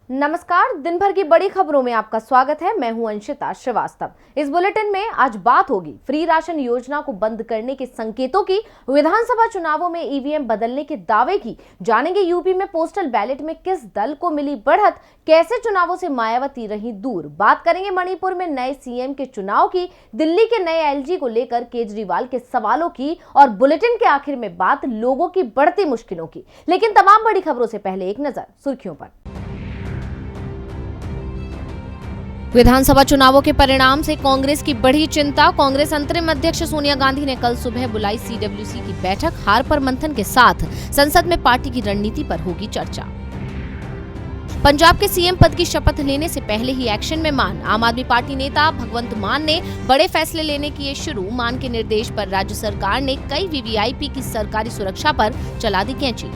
नमस्कार, दिन भर की बड़ी खबरों में आपका स्वागत है। मैं हूं अंशिता श्रीवास्तव। इस बुलेटिन में आज बात होगी फ्री राशन योजना को बंद करने के संकेतों की, विधानसभा चुनावों में ईवीएम बदलने के दावे की, जानेंगे यूपी में पोस्टल बैलेट में किस दल को मिली बढ़त, कैसे चुनावों से मायावती रही दूर। बात करेंगे मणिपुर में नए सीएम के चुनाव की, दिल्ली के नए एलजी को लेकर केजरीवाल के सवालों की और बुलेटिन के आखिर में बात लोगों की बढ़ती मुश्किलों की। लेकिन तमाम बड़ी खबरों से पहले एक नजर सुर्खियों पर। विधानसभा चुनावों के परिणाम से कांग्रेस की बढ़ी चिंता। कांग्रेस अंतरिम अध्यक्ष सोनिया गांधी ने कल सुबह बुलाई सीडब्ल्यूसी की बैठक। हार पर मंथन के साथ संसद में पार्टी की रणनीति पर होगी चर्चा। पंजाब के सीएम पद की शपथ लेने से पहले ही एक्शन में मान। आम आदमी पार्टी नेता भगवंत मान ने बड़े फैसले लेने किए शुरू। मान के निर्देश पर राज्य सरकार ने कई वीवीआईपी की सरकारी सुरक्षा पर चला दी कैंची।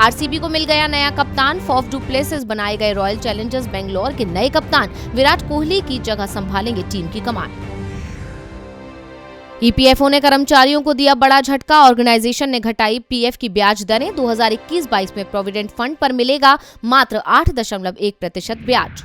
आरसीबी को मिल गया नया कप्तान। फॉफ डू प्लेसेस बनाए गए रॉयल चैलेंजर्स बेंगलोर के नए कप्तान विराट कोहली की जगह संभालेंगे टीम की कमान। ईपीएफओ ने कर्मचारियों को दिया बड़ा झटका। ऑर्गेनाइजेशन ने घटाई पीएफ की ब्याज दरें। 2021-22 में प्रोविडेंट फंड पर मिलेगा मात्र 8.1% ब्याज।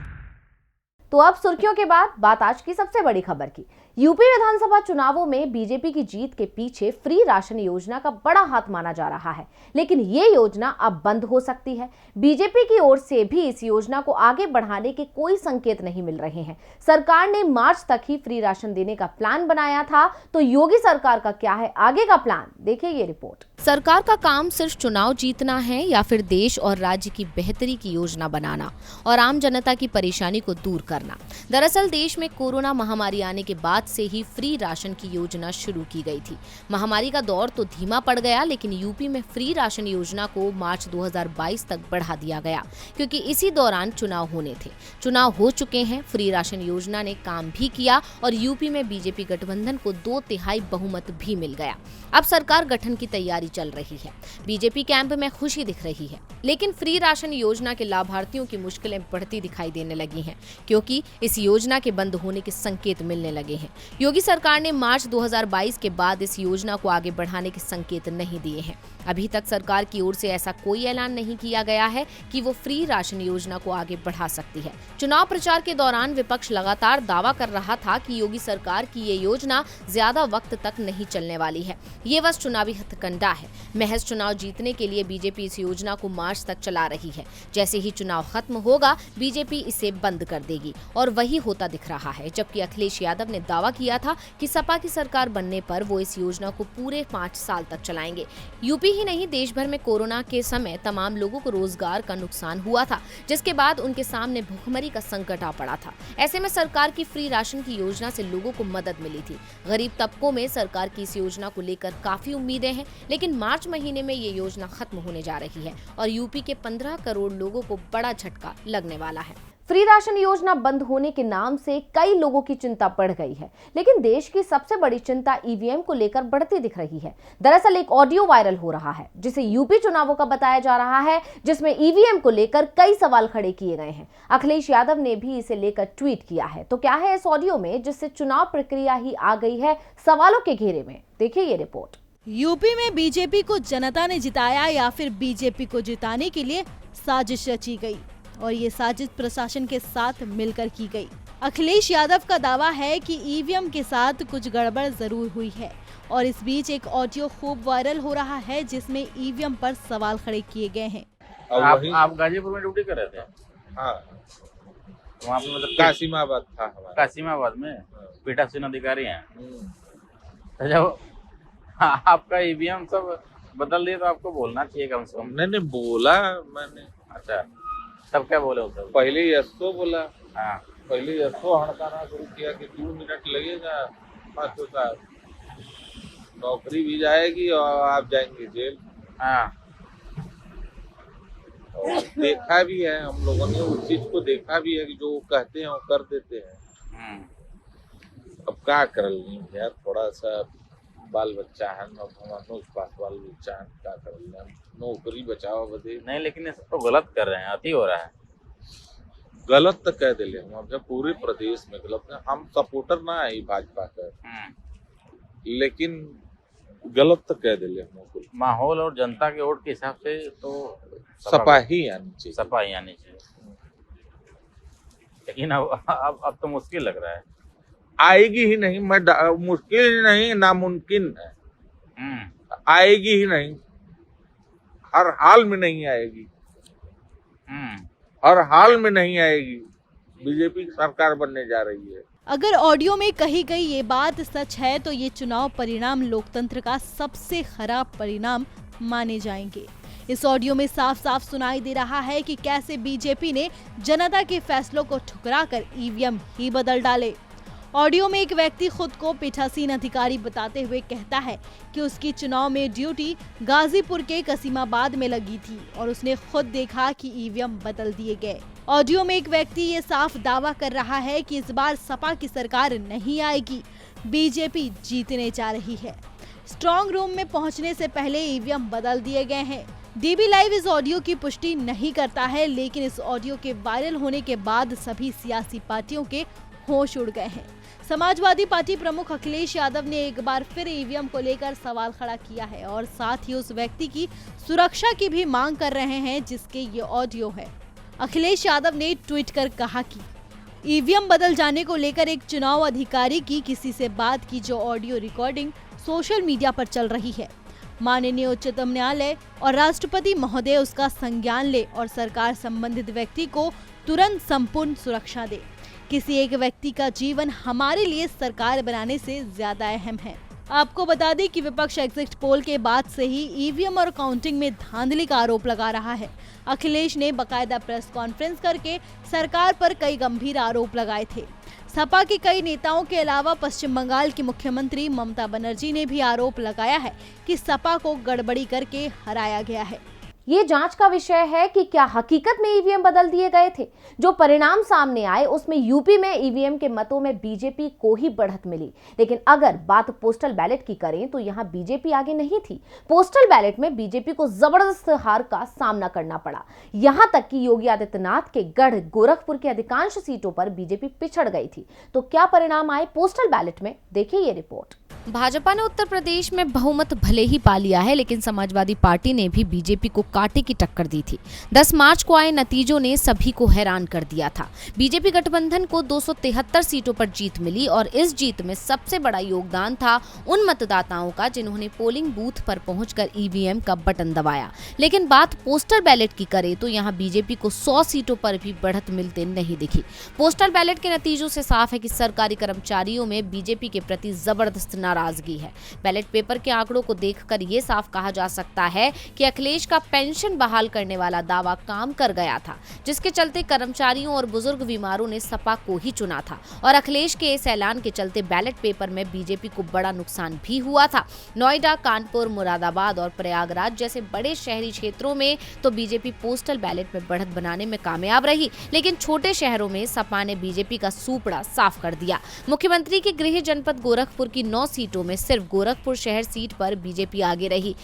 तो अब सुर्खियों के बाद बात आज की सबसे बड़ी खबर की। यूपी विधानसभा चुनावों में बीजेपी की जीत के पीछे फ्री राशन योजना का बड़ा हाथ माना जा रहा है, लेकिन ये योजना अब बंद हो सकती है। बीजेपी की ओर से भी इस योजना को आगे बढ़ाने के कोई संकेत नहीं मिल रहे हैं। सरकार ने मार्च तक ही फ्री राशन देने का प्लान बनाया था, तो योगी सरकार का क्या है आगे का प्लान, देखिए ये रिपोर्ट। सरकार का काम सिर्फ चुनाव जीतना है या फिर देश और राज्य की बेहतरी की योजना बनाना और आम जनता की परेशानी को दूर करना। दरअसल देश में कोरोना महामारी आने के बाद से ही फ्री राशन की योजना शुरू की गई थी। महामारी का दौर तो धीमा पड़ गया, लेकिन यूपी में फ्री राशन योजना को मार्च 2022 तक बढ़ा दिया गया, क्योंकि इसी दौरान चुनाव होने थे। चुनाव हो चुके हैं, फ्री राशन योजना ने काम भी किया और यूपी में बीजेपी गठबंधन को 2/3 बहुमत भी मिल गया। अब सरकार गठन की तैयारी चल रही है। बीजेपी कैंप में खुशी दिख रही है, लेकिन फ्री राशन योजना के लाभार्थियों की मुश्किलें बढ़ती दिखाई देने लगी हैं, क्योंकि इस योजना के बंद होने के संकेत मिलने लगे हैं। योगी सरकार ने मार्च 2022 के बाद इस योजना को आगे बढ़ाने के संकेत नहीं दिए हैं। अभी तक सरकार की ओर से ऐसा कोई ऐलान नहीं किया गया है कि वो फ्री राशन योजना को आगे बढ़ा सकती है। चुनाव प्रचार के दौरान विपक्ष लगातार दावा कर रहा था कि योगी सरकार की ये योजना ज्यादा वक्त तक नहीं चलने वाली है। ये बस चुनावी हथकंडा है। महज चुनाव जीतने के लिए बीजेपी इस योजना को मार्च तक चला रही है। जैसे ही चुनाव खत्म होगा, बीजेपी इसे बंद कर देगी और वही होता दिख रहा है। जबकि अखिलेश यादव ने दावा किया था कि सपा की सरकार बनने पर वो इस योजना को पूरे 5 साल तक चलाएंगे। यूपी ही नहीं, देश भर में कोरोना के समय तमाम लोगों को रोजगार का नुकसान हुआ था, जिसके बाद उनके सामने भुखमरी का संकट आ पड़ा था। ऐसे में सरकार की फ्री राशन की योजना से लोगों को मदद मिली थी। गरीब तबकों में सरकार की इस योजना को लेकर काफी उम्मीदें हैं, लेकिन मार्च महीने में ये योजना खत्म होने जा रही है और यूपी के 15 करोड़ लोगों को बड़ा झटका लगने वाला है। फ्री राशन योजना बंद होने के नाम से कई लोगों की चिंता बढ़ गई है, लेकिन देश की सबसे बड़ी चिंता ईवीएम को लेकर बढ़ती दिख रही है। दरअसल एक ऑडियो वायरल हो रहा है, जिसे यूपी चुनावों का बताया जा रहा है, जिसमें ईवीएम को लेकर कई सवाल खड़े किए गए हैं। अखिलेश यादव ने भी इसे लेकर ट्वीट किया है। तो क्या है इस ऑडियो में, जिससे चुनाव प्रक्रिया ही आ गई है सवालों के घेरे में, देखिए ये रिपोर्ट। यूपी में बीजेपी को जनता ने जिताया या फिर बीजेपी को जिताने के लिए साजिश रची गई, और ये साजिश प्रशासन के साथ मिलकर की गई। अखिलेश यादव का दावा है कि ईवीएम के साथ कुछ गड़बड़ जरूर हुई है, और इस बीच एक ऑडियो खूब वायरल हो रहा है, जिसमें ईवीएम पर सवाल खड़े किए गए हैं। आप गाजीपुर में ड्यूटी कर रहे थे? हाँ, वहाँ पे मतलब कासिमाबाद था हमारा। कासिमाबाद में पीठासीन अधिकारी हैं। तो जब आपका ईवीएम सब बदल दिए तो आपको बोलना चाहिए कम से कम। नहीं बोला मैंने। अच्छा, तब क्या बोले उस पहले यस्सो बोला। हाँ, पहले यस्सो हड़काना शुरू किया कि 2 मिनट लगेगा, मास्टर साहब नौकरी भी जाएगी और आप जाएंगे जेल। हाँ, और देखा भी है हम लोगों ने, उस चीज को देखा भी है कि जो कहते हैं वो कर देते हैं। अब क्या कर लेंगे यार, थोड़ा सा बाल बच्चा है, बाल बच्चा है, क्या कर लेंगे, नौकरी बचाओ बदे। नहीं, लेकिन ये सब तो गलत कर रहे हैं, अति हो रहा है। गलत तो कह दिले हम जब पूरे प्रदेश में गलत है। हम सपोर्टर ना है भाजपा का, लेकिन गलत तो कह दिले हम माहौल और जनता के वोट के हिसाब से तो सपा ही आनी चाहिए। सपा ही आनी चाहिए, लेकिन अब तो मुश्किल लग रहा है। आएगी ही नहीं, मुश्किल ही नहीं, नामुमकिन है। आएगी ही नहीं, हर हाल में नहीं आएगी, हर हाल में नहीं आएगी। बीजेपी की सरकार बनने जा रही है। अगर ऑडियो में कही गई ये बात सच है तो ये चुनाव परिणाम लोकतंत्र का सबसे खराब परिणाम माने जाएंगे। इस ऑडियो में साफ साफ सुनाई दे रहा है कि कैसे बीजेपी ने जनता के फैसलों को ठुकराकर ईवीएम ही बदल डाले। ऑडियो में एक व्यक्ति खुद को पीठासीन अधिकारी बताते हुए कहता है कि उसकी चुनाव में ड्यूटी गाजीपुर के कसीमाबाद में लगी थी और उसने खुद देखा कि ईवीएम बदल दिए गए। ऑडियो में एक व्यक्ति ये साफ दावा कर रहा है कि इस बार सपा की सरकार नहीं आएगी, बीजेपी जीतने जा रही है। स्ट्रांग रूम में पहुंचने से पहले ईवीएम बदल दिए गए हैं। डीबी लाइव इस ऑडियो की पुष्टि नहीं करता है, लेकिन इस ऑडियो के वायरल होने के बाद सभी सियासी पार्टियों के होश उड़ गए हैं। समाजवादी पार्टी प्रमुख अखिलेश यादव ने एक बार फिर ईवीएम को लेकर सवाल खड़ा किया है और साथ ही उस व्यक्ति की सुरक्षा की भी मांग कर रहे हैं जिसके ये ऑडियो है। अखिलेश यादव ने ट्वीट कर कहा कि ईवीएम बदल जाने को लेकर एक चुनाव अधिकारी की किसी से बात की जो ऑडियो रिकॉर्डिंग सोशल मीडिया पर चल रही है। माननीय उच्चतम न्यायालय और राष्ट्रपति महोदय उसका संज्ञान ले और सरकार संबंधित व्यक्ति को तुरंत संपूर्ण सुरक्षा दे। किसी एक व्यक्ति का जीवन हमारे लिए सरकार बनाने से ज्यादा अहम है। आपको बता दें कि विपक्ष एग्जिट पोल के बाद से ही ईवीएम और काउंटिंग में धांधली का आरोप लगा रहा है। अखिलेश ने बकायदा प्रेस कॉन्फ्रेंस करके सरकार पर कई गंभीर आरोप लगाए थे। सपा के कई नेताओं के अलावा पश्चिम बंगाल की मुख्यमंत्री ममता बनर्जी ने भी आरोप लगाया है कि सपा को गड़बड़ी करके हराया गया है। ये जांच का विषय है कि क्या हकीकत में ईवीएम बदल दिए गए थे। जो परिणाम सामने आए उसमें यूपी में ईवीएम के मतों में बीजेपी को ही बढ़त मिली, लेकिन अगर बात पोस्टल बैलेट की करें तो यहां बीजेपी आगे नहीं थी। पोस्टल बैलेट में बीजेपी को जबरदस्त हार का सामना करना पड़ा। यहां तक कि योगी आदित्यनाथ के गढ़ गोरखपुर की अधिकांश सीटों पर बीजेपी पिछड़ गई थी। तो क्या परिणाम आए पोस्टल बैलेट में, देखिए ये रिपोर्ट। भाजपा ने उत्तर प्रदेश में बहुमत भले ही पा लिया है, लेकिन समाजवादी पार्टी ने भी बीजेपी को कांटे की टक्कर दी थी। 10 मार्च को आए नतीजों ने सभी को हैरान कर दिया था। बीजेपी गठबंधन को 273 सीटों पर जीत मिली और इस जीत में सबसे बड़ा योगदान था उन मतदाताओं का जिन्होंने पोलिंग बूथ पर पहुंचकर ईवीएम का बटन दबाया। लेकिन बात पोस्टल बैलेट की करें तो यहाँ बीजेपी को 100 सीटों पर भी बढ़त मिलते नहीं दिखी। पोस्टल बैलेट के नतीजों से साफ है कि सरकारी कर्मचारियों में बीजेपी के प्रति जबरदस्त नाराजगी है। बैलेट पेपर के आंकड़ों को देखकर ये साफ कहा जा सकता है कि अखिलेश का पेंशन बहाल करने वाला दावा काम कर गया था, जिसके चलते कर्मचारियों और बुजुर्ग बीमारों ने सपा को ही चुना था और अखिलेश के इस ऐलान के चलते बैलेट पेपर में बीजेपी को बड़ा नुकसान भी हुआ था। नोएडा, कानपुर, मुरादाबाद और प्रयागराज जैसे बड़े शहरी क्षेत्रों में तो बीजेपी पोस्टल बैलेट में बढ़त बनाने में कामयाब रही, लेकिन छोटे शहरों में सपा ने बीजेपी का सूपड़ा साफ कर दिया। मुख्यमंत्री के गृह जनपद गोरखपुर की 9 सीटों में सिर्फ गोरखपुर शहर सीट पर बीजेपी आगे रही,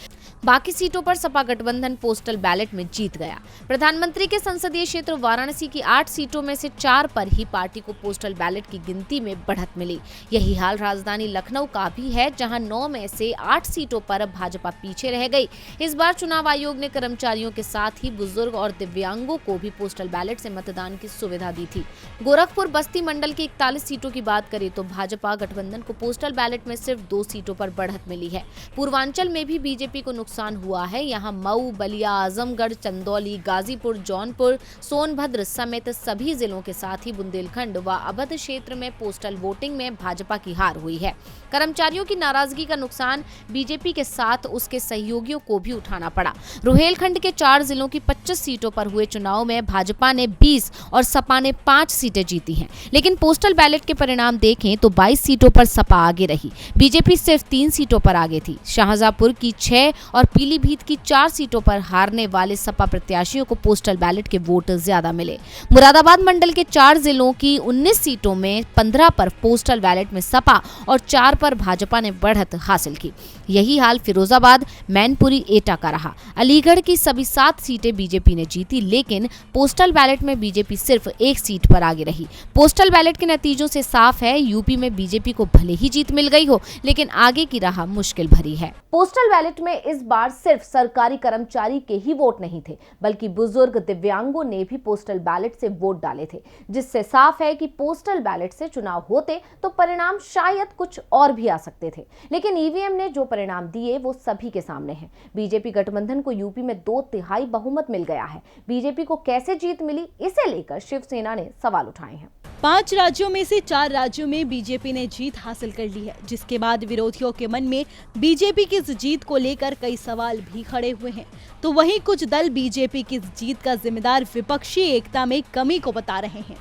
बाकी सीटों पर सपा गठबंधन पोस्टल बैलेट में जीत गया। प्रधानमंत्री के संसदीय क्षेत्र वाराणसी की 8 सीटों में से 4 पर ही पार्टी को पोस्टल बैलेट की गिनती में बढ़त मिली। यही हाल राजधानी लखनऊ का भी है, जहां 9 में से 8 सीटों पर भाजपा पीछे रह गई। इस बार चुनाव आयोग ने कर्मचारियों के साथ ही बुजुर्ग और दिव्यांगों को भी पोस्टल बैलेट से मतदान की सुविधा दी थी। गोरखपुर बस्ती मंडल की 41 सीटों की बात करें तो भाजपा गठबंधन को पोस्टल बैलेट में सिर्फ 2 सीटों पर बढ़त मिली है। पूर्वांचल में भी बीजेपी को नुकसान हुआ है। यहाँ मऊ, बलिया, आजमगढ़, चंदौली, गाजीपुर, जौनपुर, सोनभद्र समेत सभी जिलों के साथ ही बुंदेलखंड व अवध क्षेत्र में पोस्टल वोटिंग में भाजपा की हार हुई है। कर्मचारियों की नाराजगी का नुकसान बीजेपी के साथ उसके सहयोगियों को भी उठाना पड़ा। रुहेलखंड के 4 जिलों की 25 सीटों पर हुए चुनाव में भाजपा ने 20 और सपा ने 5 सीटें जीती हैं, लेकिन पोस्टल बैलेट के परिणाम देखें तो 22 सीटों पर सपा आगे रही। बीजेपी सिर्फ 3 सीटों पर आगे थी। शाहजहांपुर की 6 और पीलीभीत की 4 सीटों पर हारने वाले सपा प्रत्याशियों को पोस्टल बैलेट के वोट ज्यादा मिले। मुरादाबाद मंडल के 4 जिलों की 19 सीटों में 15 पर पोस्टल बैलेट में सपा और 4 पर भाजपा ने बढ़त हासिल की। यही हाल फिरोजाबाद, मैनपुरी, एटा का रहा। अलीगढ़ की सभी 7 सीटें बीजेपी ने जीती, लेकिन पोस्टल बैलेट में बीजेपी सिर्फ 1 सीट पर आगे रही। पोस्टल बैलेट के नतीजों से साफ है यूपी में बीजेपी को भले ही जीत मिल गई हो, लेकिन आगे की राह मुश्किल भरी है। पोस्टल बैलेट में इस बार सिर्फ सरकारी कर्मचारी के ही वोट नहीं थे, बल्कि बुजुर्ग, दिव्यांगों ने भी पोस्टल बैलेट से वोट डाले थे, जिससे साफ है कि पोस्टल बैलेट से चुनाव होते तो परिणाम शायद कुछ और भी आ सकते थे। लेकिन ईवीएम ने जो परिणाम दिए वो सभी के सामने हैं। बीजेपी गठबंधन को यूपी में 2/3 बहुमत मिल गया है। बीजेपी को कैसे जीत मिली, इसे लेकर शिवसेना ने सवाल उठाए हैं। 5 राज्यों में से 4 राज्यों में बीजेपी ने जीत हासिल कर ली है, जिसके बाद विरोधियों के मन में बीजेपी की इस जीत को लेकर कई सवाल भी खड़े हुए हैं। तो वहीं कुछ दल बीजेपी की इस जीत का जिम्मेदार विपक्षी एकता में कमी को बता रहे हैं।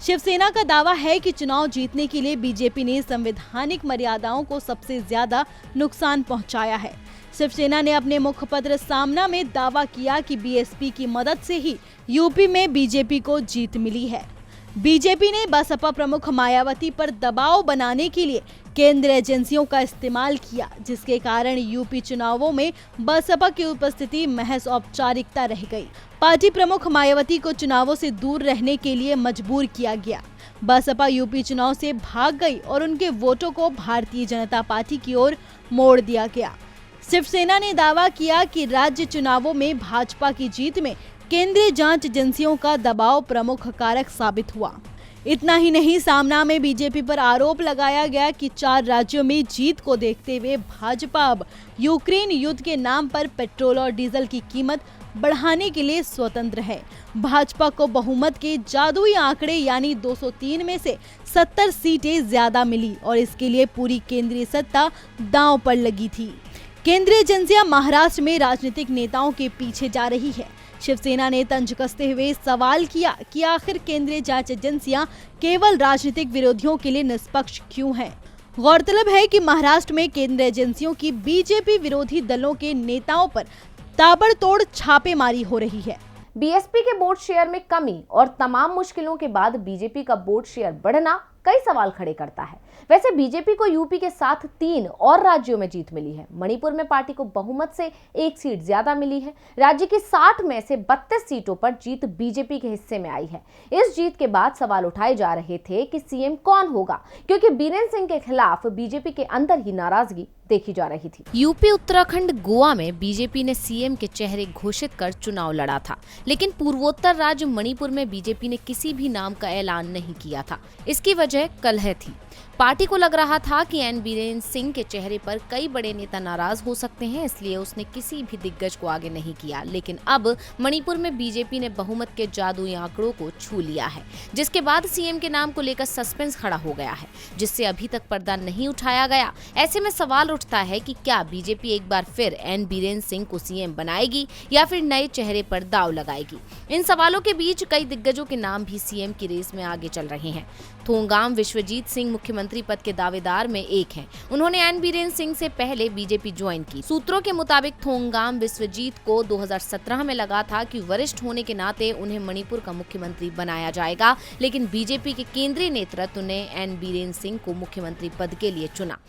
शिवसेना का दावा है कि चुनाव जीतने के लिए बीजेपी ने संवैधानिक मर्यादाओं को सबसे ज्यादा नुकसान पहुंचाया है। शिवसेना ने अपने मुखपत्र सामना में दावा किया कि बीएसपी की मदद से ही यूपी में बीजेपी को जीत मिली है। बीजेपी ने बसपा प्रमुख मायावती पर दबाव बनाने के लिए केंद्रीय एजेंसियों का इस्तेमाल किया, जिसके कारण यूपी चुनावों में बसपा की उपस्थिति महज औपचारिकता रह गई। पार्टी प्रमुख मायावती को चुनावों से दूर रहने के लिए मजबूर किया गया। बसपा यूपी चुनाव से भाग गई और उनके वोटों को भारतीय जनता पार्टी की ओर मोड़ दिया गया। शिवसेना ने दावा किया कि राज्य चुनावों में भाजपा की जीत में केंद्रीय जांच एजेंसियों का दबाव प्रमुख कारक साबित हुआ। इतना ही नहीं, सामना में बीजेपी पर आरोप लगाया गया कि 4 राज्यों में जीत को देखते हुए भाजपा अब यूक्रेन युद्ध के नाम पर पेट्रोल और डीजल की कीमत बढ़ाने के लिए स्वतंत्र है। भाजपा को बहुमत के जादुई आंकड़े यानी 203 में से 70 सीटें ज्यादा मिली और इसके लिए पूरी केंद्रीय सत्ता दांव पर लगी थी। केंद्रीय एजेंसियां महाराष्ट्र में राजनीतिक नेताओं के पीछे जा रही है। शिवसेना ने तंज कसते हुए सवाल किया कि आखिर केंद्रीय जांच एजेंसियां केवल राजनीतिक विरोधियों के लिए निष्पक्ष क्यों हैं? गौरतलब है कि महाराष्ट्र में केंद्रीय एजेंसियों की बीजेपी विरोधी दलों के नेताओं पर ताबड़तोड़ छापेमारी हो रही है। बीएसपी के वोट शेयर में कमी और तमाम मुश्किलों के बाद बीजेपी का वोट शेयर बढ़ना कई सवाल खड़े करता है। वैसे बीजेपी को यूपी के साथ 3 और राज्यों में जीत मिली है। मणिपुर में पार्टी को बहुमत से 1 सीट ज्यादा मिली है। राज्य की 60 में से 32 सीटों पर जीत बीजेपी के हिस्से में आई है। इस जीत के बाद सवाल उठाए जा रहे थे कि सीएम कौन होगा, क्योंकि बीरेन्द्र सिंह के खिलाफ बीजेपी के अंदर ही नाराजगी देखी जा रही थी। यूपी, उत्तराखंड, गोवा में बीजेपी ने सीएम के चेहरे घोषित कर चुनाव लड़ा था, लेकिन पूर्वोत्तर राज्य मणिपुर में बीजेपी ने किसी भी नाम का ऐलान नहीं किया था। इसकी वजह कलह थी। पार्टी को लग रहा था कि एन बीरेन्द्र सिंह के चेहरे पर कई बड़े नेता नाराज हो सकते हैं, इसलिए उसने किसी भी दिग्गज को आगे नहीं किया। लेकिन अब मणिपुर में बीजेपी ने बहुमत के जादुई आंकड़ों को छू लिया है, जिसके बाद सीएम के नाम को लेकर सस्पेंस खड़ा हो गया है, जिससे अभी तक पर्दा नहीं उठाया गया। ऐसे में सवाल उठता है कि क्या बीजेपी एक बार फिर एन बीरेन्द्र सिंह को सीएम बनाएगी या फिर नए चेहरे पर दांव लगाएगी? इन सवालों के बीच कई दिग्गजों के नाम भी सीएम की रेस में आगे चल रहे हैं। थोंगाम विश्वजीत सिंह मुख्यमंत्री पद के दावेदार में एक हैं। उन्होंने एन बीरेन्द्र सिंह से पहले बीजेपी ज्वाइन की। सूत्रों के मुताबिक थोंगाम विश्वजीत को 2017 में लगा था कि वरिष्ठ होने के नाते उन्हें मणिपुर का मुख्यमंत्री बनाया जाएगा, लेकिन बीजेपी के केंद्रीय नेतृत्व ने एन बीरेन्द्र सिंह को मुख्यमंत्री पद के लिए चुना।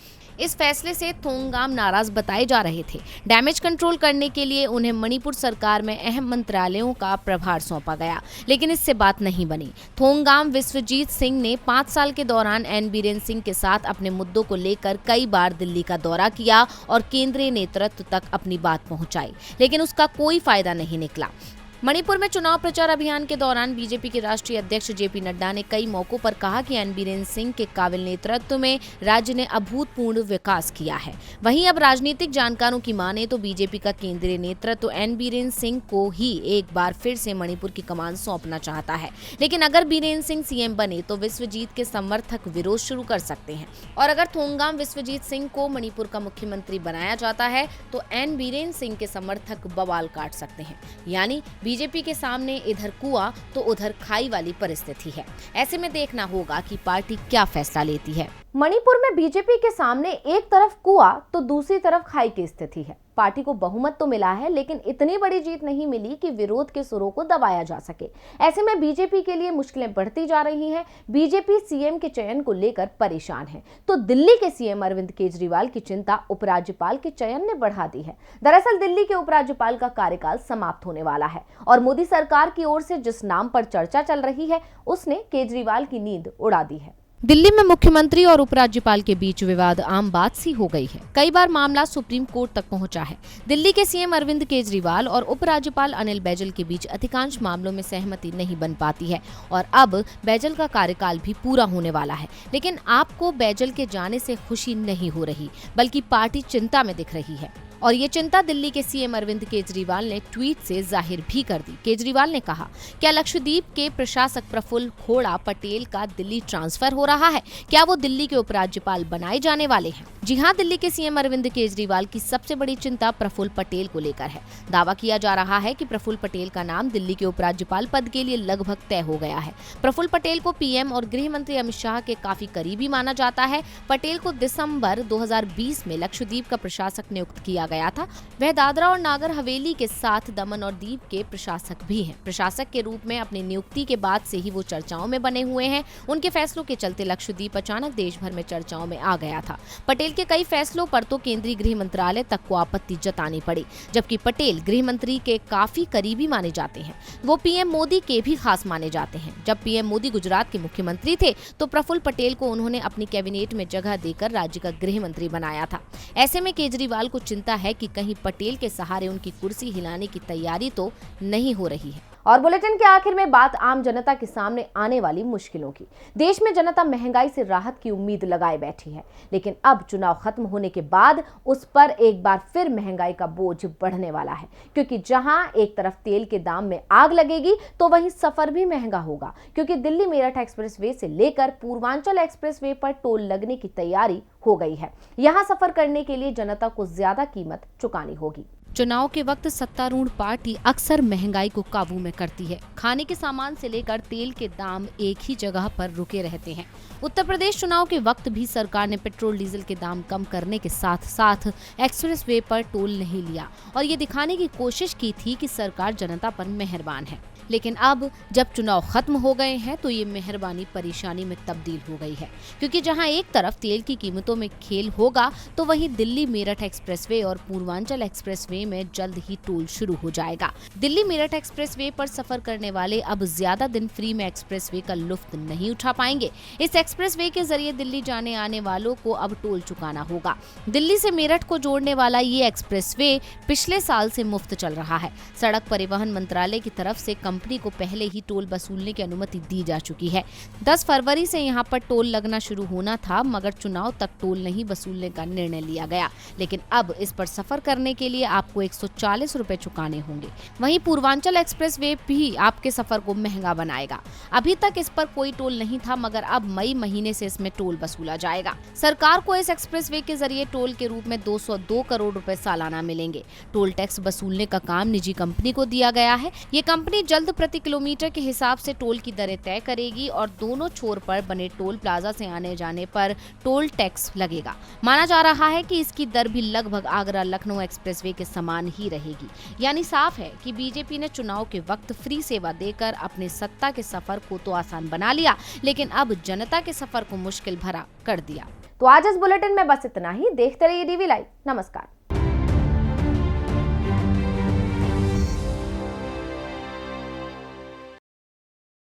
इस फैसले से थोंगाम नाराज बताए जा रहे थे। डैमेज कंट्रोल करने के लिए उन्हें मणिपुर सरकार में अहम मंत्रालयों का प्रभार सौंपा गया, लेकिन इससे बात नहीं बनी। थोंगाम विश्वजीत सिंह ने 5 साल के दौरान एन बीरेन्द्र सिंह के साथ अपने मुद्दों को लेकर कई बार दिल्ली का दौरा किया और केंद्रीय नेतृत्व तक अपनी बात पहुंचाई, लेकिन उसका कोई फायदा नहीं निकला। मणिपुर में चुनाव प्रचार अभियान के दौरान बीजेपी के राष्ट्रीय अध्यक्ष जेपी नड्डा ने कई मौकों पर कहा कि एन बीरेन्द्र सिंह के काबिल नेतृत्व में राज्य ने अभूतपूर्व विकास किया है। वहीं अब राजनीतिक जानकारों की माने तो बीजेपी का केंद्रीय नेतृत्व एन बीरेन्द्र सिंह को ही एक बार फिर से मणिपुर की कमान सौंपना चाहता है। लेकिन अगर बीरेन्द्र सिंह सीएम बने तो विश्वजीत के समर्थक विरोध शुरू कर सकते हैं, और अगर थोंगाम विश्वजीत सिंह को मणिपुर का मुख्यमंत्री बनाया जाता है तो एन बीरेन्द्र सिंह के समर्थक बवाल काट सकते हैं। यानी बीजेपी के सामने इधर कुआं तो उधर खाई वाली परिस्थिति है। ऐसे में देखना होगा कि पार्टी क्या फैसला लेती है। मणिपुर में बीजेपी के सामने एक तरफ कुआं तो दूसरी तरफ खाई की स्थिति है। पार्टी को बहुमत तो मिला है, लेकिन इतनी बड़ी जीत नहीं मिली कि विरोध के सुरों को दबाया जा सके। ऐसे में बीजेपी के लिए मुश्किलें बढ़ती जा रही हैं। बीजेपी सीएम के चयन को लेकर परेशान है, तो दिल्ली के सीएम अरविंद केजरीवाल की चिंता उपराज्यपाल के चयन ने बढ़ा दी है। दरअसल दिल्ली के उपराज्यपाल का कार्यकाल समाप्त होने वाला है और मोदी सरकार की ओर से जिस नाम पर चर्चा चल रही है उसने केजरीवाल की नींद उड़ा दी है। दिल्ली में मुख्यमंत्री और उपराज्यपाल के बीच विवाद आम बात सी हो गई है। कई बार मामला सुप्रीम कोर्ट तक पहुंचा है। दिल्ली के सीएम अरविंद केजरीवाल और उपराज्यपाल अनिल बैजल के बीच अधिकांश मामलों में सहमति नहीं बन पाती है और अब बैजल का कार्यकाल भी पूरा होने वाला है। लेकिन आपको बैजल के जाने से खुशी नहीं हो रही, बल्कि पार्टी चिंता में दिख रही है और ये चिंता दिल्ली के सीएम अरविंद केजरीवाल ने ट्वीट से जाहिर भी कर दी। केजरीवाल ने कहा, क्या लक्षद्वीप के प्रशासक प्रफुल्ल खोड़ा पटेल का दिल्ली ट्रांसफर हो रहा है? क्या वो दिल्ली के उपराज्यपाल बनाए जाने वाले हैं? जी हां, दिल्ली के सीएम अरविंद केजरीवाल की सबसे बड़ी चिंता प्रफुल्ल पटेल को लेकर है। दावा किया जा रहा है कि प्रफुल्ल पटेल का नाम दिल्ली के उपराज्यपाल पद के लिए लगभग तय हो गया है। प्रफुल्ल पटेल को पीएम और गृह मंत्री अमित शाह के काफी करीबी माना जाता है। पटेल को दिसंबर 2020 में लक्षद्वीप का प्रशासक नियुक्त किया गया था। वह दादरा और नागर हवेली के साथ दमन और दीव के प्रशासक भी हैं। प्रशासक के रूप में अपनी नियुक्ति के बाद से ही वो चर्चाओं में बने हुए हैं। उनके फैसलों के चलते लक्षद्वीप अचानक देश भर में चर्चाओं में आ गया था। पटेल के कई फैसलों पर तो केंद्रीय गृह मंत्रालय तक को आपत्ति जतानी पड़ी, जबकि पटेल गृह मंत्री के काफी करीबी माने जाते हैं। वो पीएम मोदी के भी खास माने जाते हैं। जब पीएम मोदी गुजरात के मुख्यमंत्री थे तो प्रफुल्ल पटेल को उन्होंने अपनी कैबिनेट में जगह देकर राज्य का गृह मंत्री बनाया था। ऐसे में केजरीवाल को चिंता है कि कहीं पटेल के सहारे उनकी कुर्सी हिलाने की तैयारी तो नहीं हो रही है। और बुलेटिन के आखिर में बात आम जनता के सामने आने वाली मुश्किलों की। देश में जनता महंगाई से राहत की उम्मीद लगाए बैठी है, लेकिन अब चुनाव खत्म होने के बाद उस पर एक बार फिर महंगाई का बोझ बढ़ने वाला है, क्योंकि जहां एक तरफ तेल के दाम में आग लगेगी तो वहीं सफर भी महंगा होगा, क्योंकि दिल्ली मेरठ एक्सप्रेसवे से लेकर पूर्वांचल एक्सप्रेसवे पर टोल लगने की तैयारी हो गई है। यहां सफर करने के लिए जनता को ज्यादा कीमत चुकानी होगी। चुनाव के वक्त सत्तारूढ़ पार्टी अक्सर महंगाई को काबू में करती है। खाने के सामान से लेकर तेल के दाम एक ही जगह पर रुके रहते हैं। उत्तर प्रदेश चुनाव के वक्त भी सरकार ने पेट्रोल डीजल के दाम कम करने के साथ साथ एक्सप्रेसवे पर टोल नहीं लिया और ये दिखाने की कोशिश की थी कि सरकार जनता पर मेहरबान है। लेकिन अब जब चुनाव खत्म हो गए हैं तो ये मेहरबानी परेशानी में तब्दील हो गई है, क्योंकि जहां एक तरफ तेल की कीमतों में खेल होगा तो वहीं दिल्ली मेरठ एक्सप्रेसवे और पूर्वांचल एक्सप्रेसवे में जल्द ही टोल शुरू हो जाएगा। दिल्ली मेरठ एक्सप्रेसवे पर सफर करने वाले अब ज्यादा दिन फ्री में एक्सप्रेसवे का लुत्फ नहीं उठा पाएंगे। इस एक्सप्रेसवे के जरिए दिल्ली जाने आने वालों को अब टोल चुकाना होगा। दिल्ली से मेरठ को जोड़ने वाला ये एक्सप्रेसवे पिछले साल से मुफ्त चल रहा है। सड़क परिवहन मंत्रालय की तरफ से कंपनी को पहले ही टोल वसूलने की अनुमति दी जा चुकी है। 10 फरवरी से यहां पर टोल लगना शुरू होना था, मगर चुनाव तक टोल नहीं वसूलने का निर्णय लिया गया। लेकिन अब इस पर सफर करने के लिए आपको 140 रुपए चुकाने होंगे। वहीं पूर्वांचल एक्सप्रेसवे भी आपके सफर को महंगा बनाएगा। अभी तक इस पर कोई टोल नहीं था, मगर अब मई महीने से इसमें टोल वसूला जाएगा। सरकार को इस एक्सप्रेसवे के जरिए टोल के रूप में 202 करोड़ रुपए सालाना मिलेंगे। टोल टैक्स वसूलने का काम निजी कंपनी को दिया गया है। ये कंपनी जल्द प्रति किलोमीटर के हिसाब से टोल की दरें तय करेगी और दोनों छोर पर बने टोल प्लाजा से आने जाने पर टोल टैक्स लगेगा। माना जा रहा है कि इसकी दर भी लगभग आगरा लखनऊ एक्सप्रेसवे के समान ही रहेगी। यानी साफ है कि बीजेपी ने चुनाव के वक्त फ्री सेवा देकर अपने सत्ता के सफर को तो आसान बना लिया, लेकिन अब जनता के सफर को मुश्किल भरा कर दिया। तो आज इस बुलेटिन में बस इतना ही। देखते रहिए डीवी लाइव। नमस्कार।